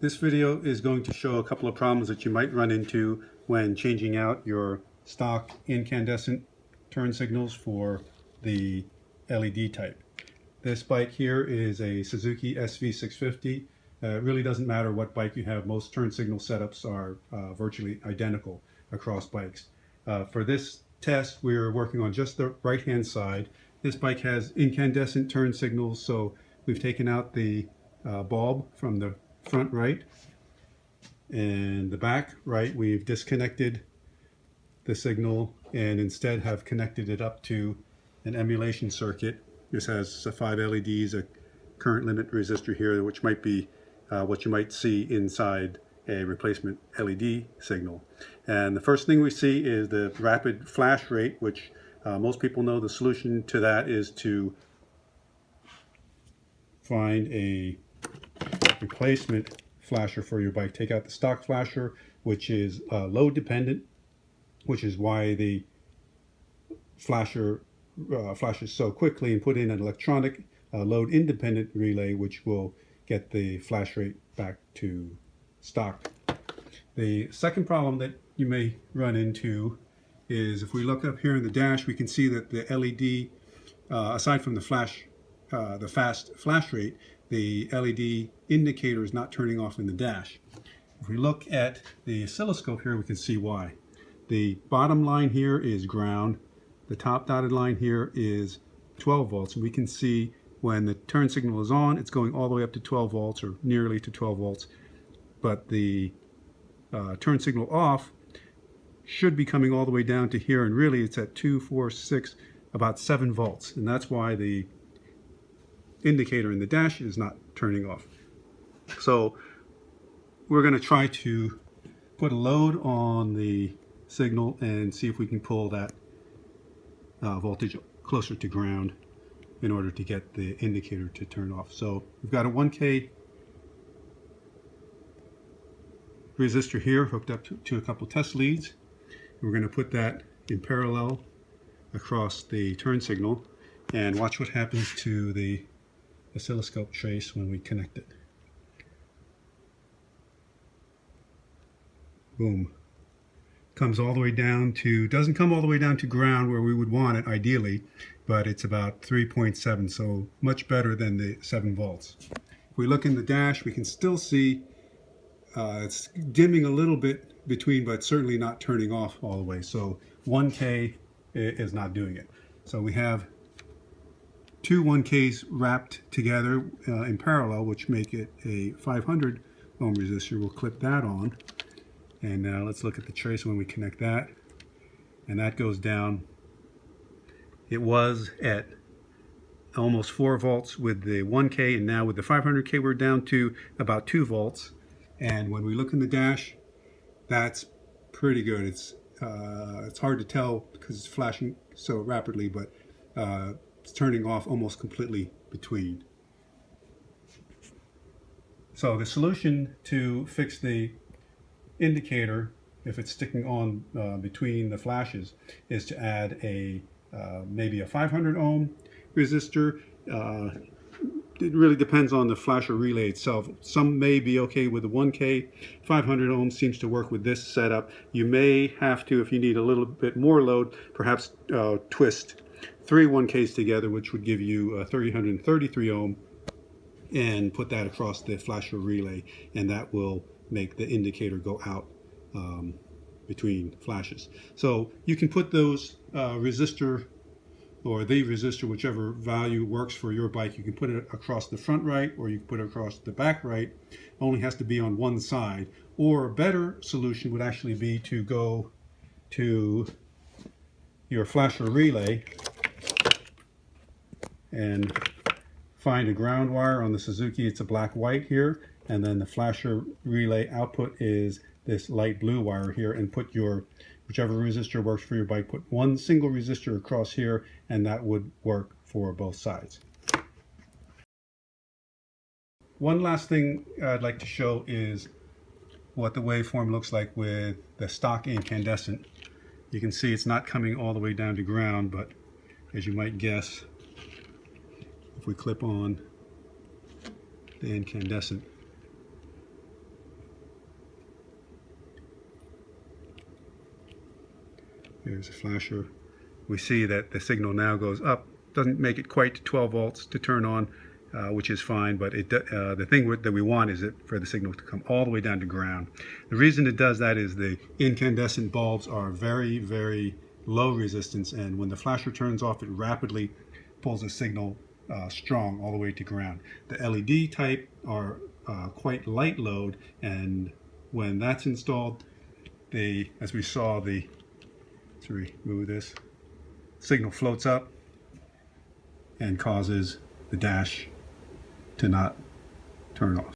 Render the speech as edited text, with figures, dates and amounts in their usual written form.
This video is going to show a couple of problems that you might run into when changing out your stock incandescent turn signals for the LED type. This bike here is a Suzuki SV650. It really doesn't matter what bike you have. Most turn signal setups are virtually identical across bikes. For this test, we're working on just the right-hand side. This bike has incandescent turn signals, so we've taken out the bulb from the front right, and the back right we've disconnected the signal and instead have connected it up to an emulation circuit. This has 5 LEDs, a current limit resistor here, which might be what you might see inside a replacement LED signal. And the first thing we see is the rapid flash rate, which most people know the solution to that is to find a replacement flasher for your bike. Take out the stock flasher, which is load dependent, which is why the flasher flashes so quickly, and put in an electronic load independent relay, which will get the flash rate back to stock. The second problem that you may run into is if we look up here in the dash, we can see that the LED, aside from the fast flash rate, the LED indicator is not turning off in the dash. If we look at the oscilloscope here, we can see why. The bottom line here is ground. The top dotted line here is 12 volts. And we can see when the turn signal is on, it's going all the way up to 12 volts or nearly to 12 volts. But the turn signal off should be coming all the way down to here, and really it's at 2, 4, 6, about 7 volts. And that's why the indicator in the dash is not turning off. So we're going to try to put a load on the signal and see if we can pull that voltage closer to ground in order to get the indicator to turn off. So we've got a 1K resistor here hooked up to a couple test leads. We're going to put that in parallel across the turn signal and watch what happens to the oscilloscope trace when we connect it. Boom. Comes all the way down to, doesn't come all the way down to ground where we would want it ideally, but it's about 3.7, so much better than the 7 volts. If we look in the dash, we can still see it's dimming a little bit between, but certainly not turning off all the way. So 1K is not doing it. So we have two 1Ks wrapped together in parallel, which make it a 500 ohm resistor. We'll clip that on. And now let's look at the trace when we connect that. And that goes down. It was at almost 4 volts with the 1K, and now with the 500K we're down to about 2 volts. And when we look in the dash, that's pretty good. It's hard to tell because it's flashing so rapidly, but it's turning off almost completely between. So the solution to fix the indicator, if it's sticking on between the flashes, is to add a maybe a 500 ohm resistor. It really depends on the flasher relay itself. Some may be okay with the 1K. 500 ohms seems to work with this setup. You may have to, if you need a little bit more load, perhaps twist 3 1Ks together, which would give you 333 ohm, and put that across the flasher relay, and that will make the indicator go out between flashes. So you can put those resistor, or the resistor, whichever value works for your bike. You can put it across the front right, or you can put it across the back right. Only has to be on one side. Or a better solution would actually be to go to your flasher relay and find a ground wire on the Suzuki. It's a black-white here, and then the flasher relay output is this light blue wire here, and put your whichever resistor works for your bike, put one single resistor across here, and that would work for both sides. One last thing I'd like to show is what the waveform looks like with the stock incandescent. You can see it's not coming all the way down to ground, but as you might guess, if we clip on the incandescent, Here's a flasher. We see that the signal now goes up. Doesn't make it quite to 12 volts to turn on, which is fine, but the thing that we want is for the signal to come all the way down to ground. The reason it does that is the incandescent bulbs are very, very low resistance, and when the flasher turns off, it rapidly pulls the signal strong all the way to ground. The LED type are quite light load, and when that's installed, as we saw, let's remove this, signal floats up and causes the dash to not turn off.